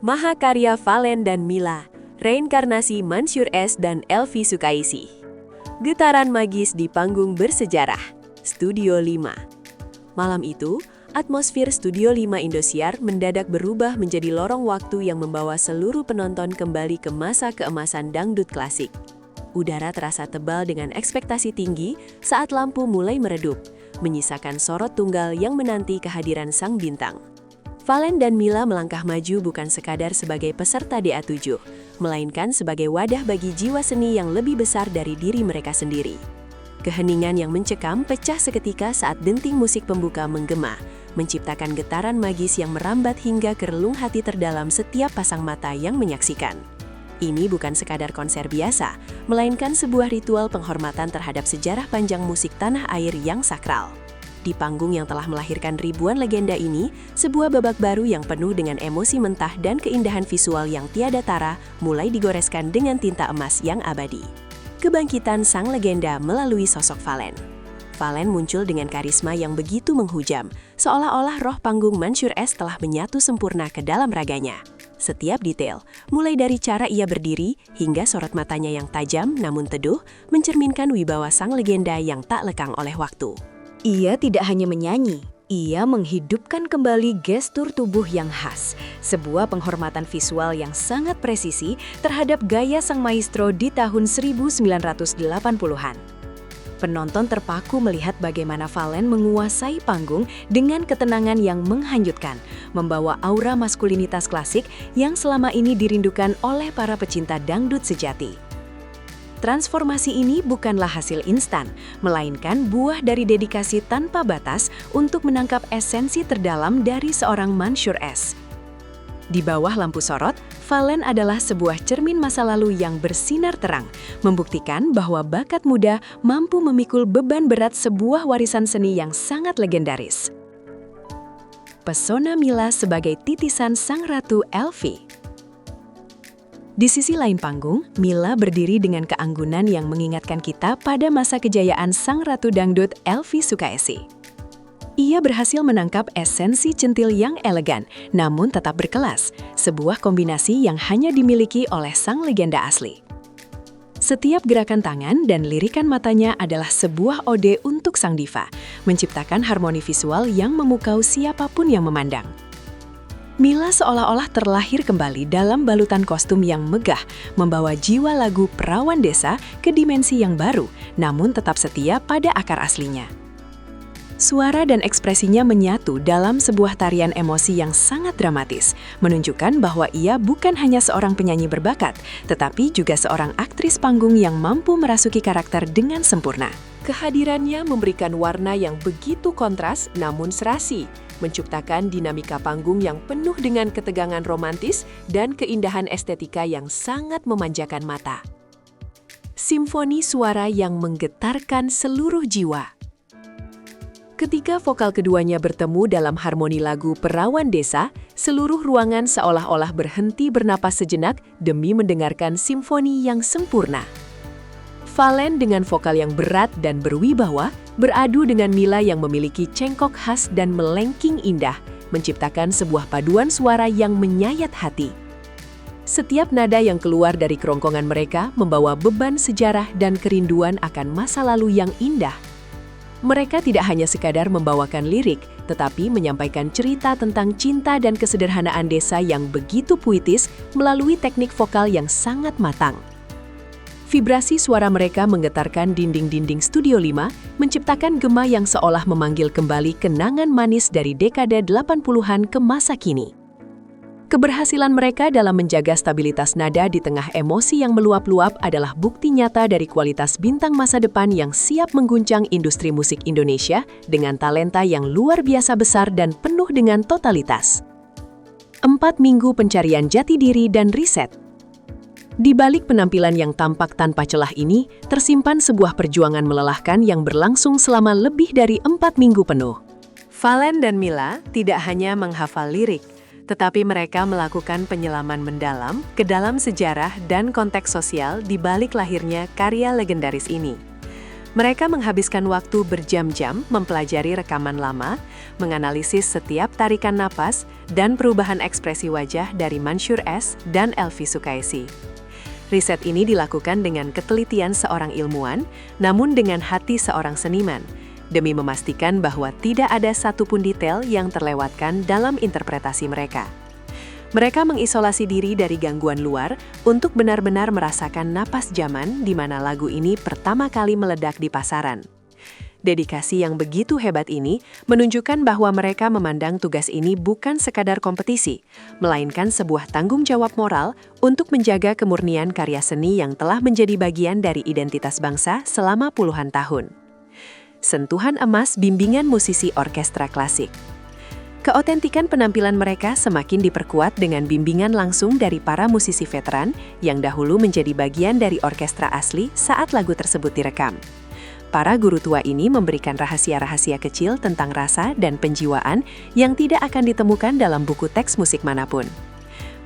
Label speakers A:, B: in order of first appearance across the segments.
A: Mahakarya Valen dan Mila, reinkarnasi Mansyur S dan Elvi Sukaisi. Getaran magis di panggung bersejarah, Studio 5. Malam itu, atmosfer Studio 5 Indosiar mendadak berubah menjadi lorong waktu yang membawa seluruh penonton kembali ke masa keemasan dangdut klasik. Udara terasa tebal dengan ekspektasi tinggi saat lampu mulai meredup, menyisakan sorot tunggal yang menanti kehadiran sang bintang. Valen dan Mila melangkah maju bukan sekadar sebagai peserta DA7, melainkan sebagai wadah bagi jiwa seni yang lebih besar dari diri mereka sendiri. Keheningan yang mencekam pecah seketika saat denting musik pembuka menggema, menciptakan getaran magis yang merambat hingga ke relung hati terdalam setiap pasang mata yang menyaksikan. Ini bukan sekadar konser biasa, melainkan sebuah ritual penghormatan terhadap sejarah panjang musik tanah air yang sakral. Di panggung yang telah melahirkan ribuan legenda ini, sebuah babak baru yang penuh dengan emosi mentah dan keindahan visual yang tiada tara mulai digoreskan dengan tinta emas yang abadi. Kebangkitan sang legenda melalui sosok Valen. Valen muncul dengan karisma yang begitu menghujam, seolah-olah roh panggung Mansyur S telah menyatu sempurna ke dalam raganya. Setiap detail, mulai dari cara ia berdiri hingga sorot matanya yang tajam namun teduh, mencerminkan wibawa sang legenda yang tak lekang oleh waktu.
B: Ia tidak hanya menyanyi, ia menghidupkan kembali gestur tubuh yang khas, sebuah penghormatan visual yang sangat presisi terhadap gaya sang maestro di tahun 1980-an. Penonton terpaku melihat bagaimana Valen menguasai panggung dengan ketenangan yang menghanyutkan, membawa aura maskulinitas klasik yang selama ini dirindukan oleh para pecinta dangdut sejati. Transformasi ini bukanlah hasil instan, melainkan buah dari dedikasi tanpa batas untuk menangkap esensi terdalam dari seorang Mansyur S. Di bawah lampu sorot, Valen adalah sebuah cermin masa lalu yang bersinar terang, membuktikan bahwa bakat muda mampu memikul beban berat sebuah warisan seni yang sangat legendaris. Pesona Mila sebagai titisan sang ratu Elvi. Di sisi lain panggung, Mila berdiri dengan keanggunan yang mengingatkan kita pada masa kejayaan sang ratu dangdut Elvi Sukaisi. Ia berhasil menangkap esensi centil yang elegan, namun tetap berkelas, sebuah kombinasi yang hanya dimiliki oleh sang legenda asli. Setiap gerakan tangan dan lirikan matanya adalah sebuah ode untuk sang diva, menciptakan harmoni visual yang memukau siapapun yang memandang. Mila seolah-olah terlahir kembali dalam balutan kostum yang megah, membawa jiwa lagu Perawan Desa ke dimensi yang baru, namun tetap setia pada akar aslinya. Suara dan ekspresinya menyatu dalam sebuah tarian emosi yang sangat dramatis, menunjukkan bahwa ia bukan hanya seorang penyanyi berbakat, tetapi juga seorang aktris panggung yang mampu merasuki karakter dengan sempurna.
A: Kehadirannya memberikan warna yang begitu kontras namun serasi, menciptakan dinamika panggung yang penuh dengan ketegangan romantis dan keindahan estetika yang sangat memanjakan mata. Simfoni suara yang menggetarkan seluruh jiwa. Ketika vokal keduanya bertemu dalam harmoni lagu Perawan Desa, seluruh ruangan seolah-olah berhenti bernapas sejenak demi mendengarkan simfoni yang sempurna. Valen dengan vokal yang berat dan berwibawa beradu dengan Mila yang memiliki cengkok khas dan melengking indah, menciptakan sebuah paduan suara yang menyayat hati. Setiap nada yang keluar dari kerongkongan mereka membawa beban sejarah dan kerinduan akan masa lalu yang indah. Mereka tidak hanya sekadar membawakan lirik, tetapi menyampaikan cerita tentang cinta dan kesederhanaan desa yang begitu puitis melalui teknik vokal yang sangat matang. Vibrasi suara mereka menggetarkan dinding-dinding Studio 5, menciptakan gema yang seolah memanggil kembali kenangan manis dari dekade 80-an ke masa kini. Keberhasilan mereka dalam menjaga stabilitas nada di tengah emosi yang meluap-luap adalah bukti nyata dari kualitas bintang masa depan yang siap mengguncang industri musik Indonesia dengan talenta yang luar biasa besar dan penuh dengan totalitas. 4 minggu pencarian jati diri dan riset. Di balik penampilan yang tampak tanpa celah ini, tersimpan sebuah perjuangan melelahkan yang berlangsung selama lebih dari 4 minggu penuh. Valen dan Mila tidak hanya menghafal lirik, tetapi mereka melakukan penyelaman mendalam ke dalam sejarah dan konteks sosial di balik lahirnya karya legendaris ini. Mereka menghabiskan waktu berjam-jam mempelajari rekaman lama, menganalisis setiap tarikan napas dan perubahan ekspresi wajah dari Mansyur S dan Elvi Sukaisi. Riset ini dilakukan dengan ketelitian seorang ilmuwan, namun dengan hati seorang seniman, demi memastikan bahwa tidak ada satupun detail yang terlewatkan dalam interpretasi mereka. Mereka mengisolasi diri dari gangguan luar untuk benar-benar merasakan napas zaman di mana lagu ini pertama kali meledak di pasaran. Dedikasi yang begitu hebat ini menunjukkan bahwa mereka memandang tugas ini bukan sekadar kompetisi, melainkan sebuah tanggung jawab moral untuk menjaga kemurnian karya seni yang telah menjadi bagian dari identitas bangsa selama puluhan tahun. Sentuhan emas bimbingan musisi orkestra klasik. Keotentikan penampilan mereka semakin diperkuat dengan bimbingan langsung dari para musisi veteran yang dahulu menjadi bagian dari orkestra asli saat lagu tersebut direkam. Para guru tua ini memberikan rahasia-rahasia kecil tentang rasa dan penjiwaan yang tidak akan ditemukan dalam buku teks musik manapun.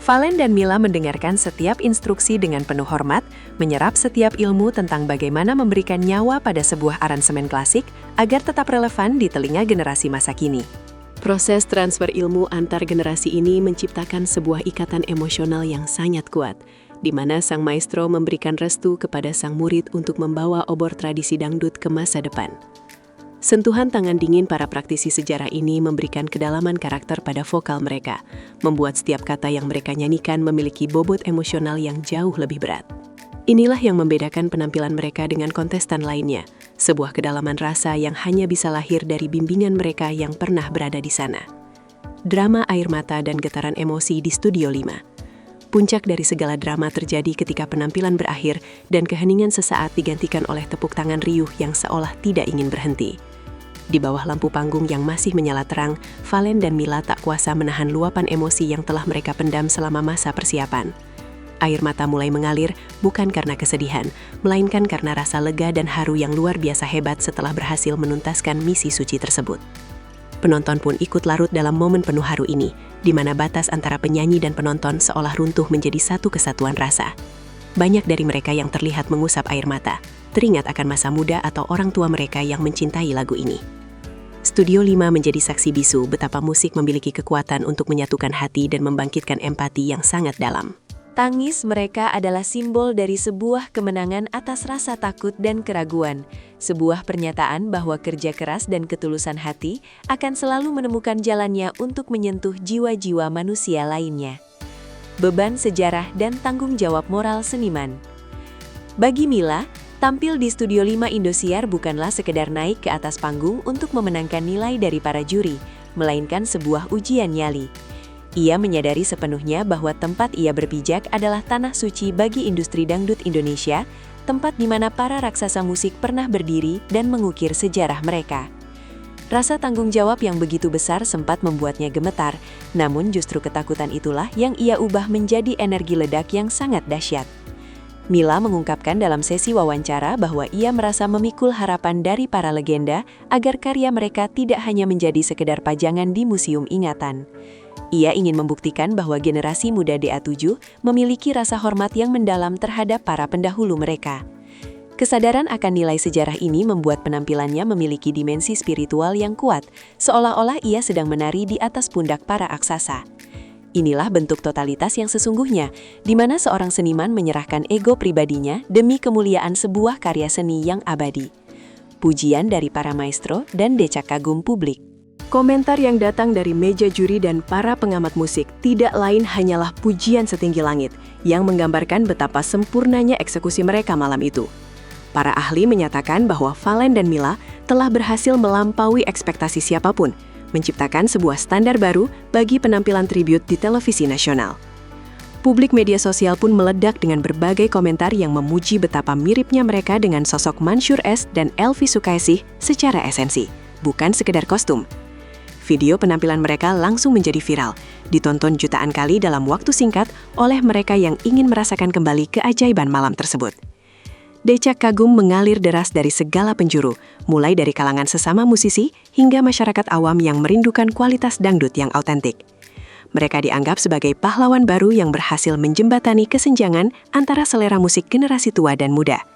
A: Valen dan Mila mendengarkan setiap instruksi dengan penuh hormat, menyerap setiap ilmu tentang bagaimana memberikan nyawa pada sebuah aransemen klasik agar tetap relevan di telinga generasi masa kini. Proses transfer ilmu antar generasi ini menciptakan sebuah ikatan emosional yang sangat kuat, di mana sang maestro memberikan restu kepada sang murid untuk membawa obor tradisi dangdut ke masa depan. Sentuhan tangan dingin para praktisi sejarah ini memberikan kedalaman karakter pada vokal mereka, membuat setiap kata yang mereka nyanyikan memiliki bobot emosional yang jauh lebih berat. Inilah yang membedakan penampilan mereka dengan kontestan lainnya, sebuah kedalaman rasa yang hanya bisa lahir dari bimbingan mereka yang pernah berada di sana. Drama air mata dan getaran emosi di Studio 5. Puncak dari segala drama terjadi ketika penampilan berakhir dan keheningan sesaat digantikan oleh tepuk tangan riuh yang seolah tidak ingin berhenti. Di bawah lampu panggung yang masih menyala terang, Valen dan Mila tak kuasa menahan luapan emosi yang telah mereka pendam selama masa persiapan. Air mata mulai mengalir bukan karena kesedihan, melainkan karena rasa lega dan haru yang luar biasa hebat setelah berhasil menuntaskan misi suci tersebut. Penonton pun ikut larut dalam momen penuh haru ini, di mana batas antara penyanyi dan penonton seolah runtuh menjadi satu kesatuan rasa. Banyak dari mereka yang terlihat mengusap air mata, teringat akan masa muda atau orang tua mereka yang mencintai lagu ini. Studio 5 menjadi saksi bisu betapa musik memiliki kekuatan untuk menyatukan hati dan membangkitkan empati yang sangat dalam.
B: Tangis mereka adalah simbol dari sebuah kemenangan atas rasa takut dan keraguan, sebuah pernyataan bahwa kerja keras dan ketulusan hati akan selalu menemukan jalannya untuk menyentuh jiwa-jiwa manusia lainnya. Beban sejarah dan tanggung jawab moral seniman. Bagi Mila, tampil di Studio 5 Indosiar bukanlah sekedar naik ke atas panggung untuk memenangkan nilai dari para juri, melainkan sebuah ujian nyali. Ia menyadari sepenuhnya bahwa tempat ia berpijak adalah tanah suci bagi industri dangdut Indonesia, tempat di mana para raksasa musik pernah berdiri dan mengukir sejarah mereka. Rasa tanggung jawab yang begitu besar sempat membuatnya gemetar, namun justru ketakutan itulah yang ia ubah menjadi energi ledak yang sangat dahsyat. Mila mengungkapkan dalam sesi wawancara bahwa ia merasa memikul harapan dari para legenda agar karya mereka tidak hanya menjadi sekedar pajangan di museum ingatan. Ia ingin membuktikan bahwa generasi muda DA7 memiliki rasa hormat yang mendalam terhadap para pendahulu mereka. Kesadaran akan nilai sejarah ini membuat penampilannya memiliki dimensi spiritual yang kuat, seolah-olah ia sedang menari di atas pundak para aksasa. Inilah bentuk totalitas yang sesungguhnya, di mana seorang seniman menyerahkan ego pribadinya demi kemuliaan sebuah karya seni yang abadi. Pujian dari para maestro dan decak kagum publik. Komentar yang datang dari meja juri dan para pengamat musik tidak lain hanyalah pujian setinggi langit yang menggambarkan betapa sempurnanya eksekusi mereka malam itu. Para ahli menyatakan bahwa Valen dan Mila telah berhasil melampaui ekspektasi siapapun, menciptakan sebuah standar baru bagi penampilan tribute di televisi nasional. Publik media sosial pun meledak dengan berbagai komentar yang memuji betapa miripnya mereka dengan sosok Mansyur S dan Elvi Sukaisi secara esensi, bukan sekedar kostum. Video penampilan mereka langsung menjadi viral, ditonton jutaan kali dalam waktu singkat oleh mereka yang ingin merasakan kembali keajaiban malam tersebut. Decak kagum mengalir deras dari segala penjuru, mulai dari kalangan sesama musisi hingga masyarakat awam yang merindukan kualitas dangdut yang autentik. Mereka dianggap sebagai pahlawan baru yang berhasil menjembatani kesenjangan antara selera musik generasi tua dan muda.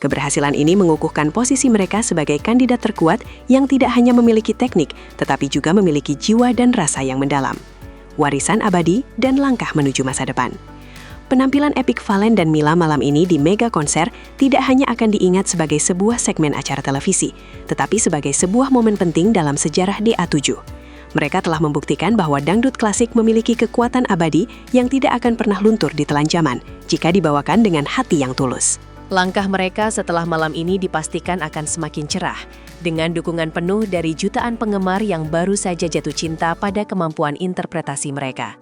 B: Keberhasilan ini mengukuhkan posisi mereka sebagai kandidat terkuat yang tidak hanya memiliki teknik, tetapi juga memiliki jiwa dan rasa yang mendalam. Warisan abadi dan langkah menuju masa depan. Penampilan epik Valen dan Mila malam ini di Mega Konser tidak hanya akan diingat sebagai sebuah segmen acara televisi, tetapi sebagai sebuah momen penting dalam sejarah DA7. Mereka telah membuktikan bahwa dangdut klasik memiliki kekuatan abadi yang tidak akan pernah luntur di telan zaman jika dibawakan dengan hati yang tulus.
A: Langkah mereka setelah malam ini dipastikan akan semakin cerah, dengan dukungan penuh dari jutaan penggemar yang baru saja jatuh cinta pada kemampuan interpretasi mereka.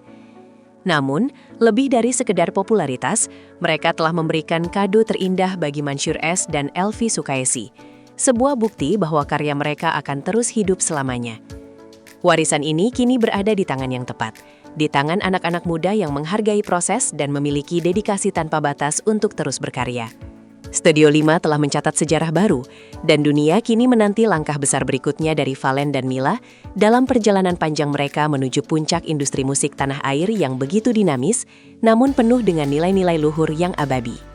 A: Namun, lebih dari sekedar popularitas, mereka telah memberikan kado terindah bagi Mansyur S dan Elvi Sukaesi, sebuah bukti bahwa karya mereka akan terus hidup selamanya. Warisan ini kini berada di tangan yang tepat, di tangan anak-anak muda yang menghargai proses dan memiliki dedikasi tanpa batas untuk terus berkarya. Studio 5 telah mencatat sejarah baru, dan dunia kini menanti langkah besar berikutnya dari Valen dan Mila dalam perjalanan panjang mereka menuju puncak industri musik tanah air yang begitu dinamis, namun penuh dengan nilai-nilai luhur yang abadi.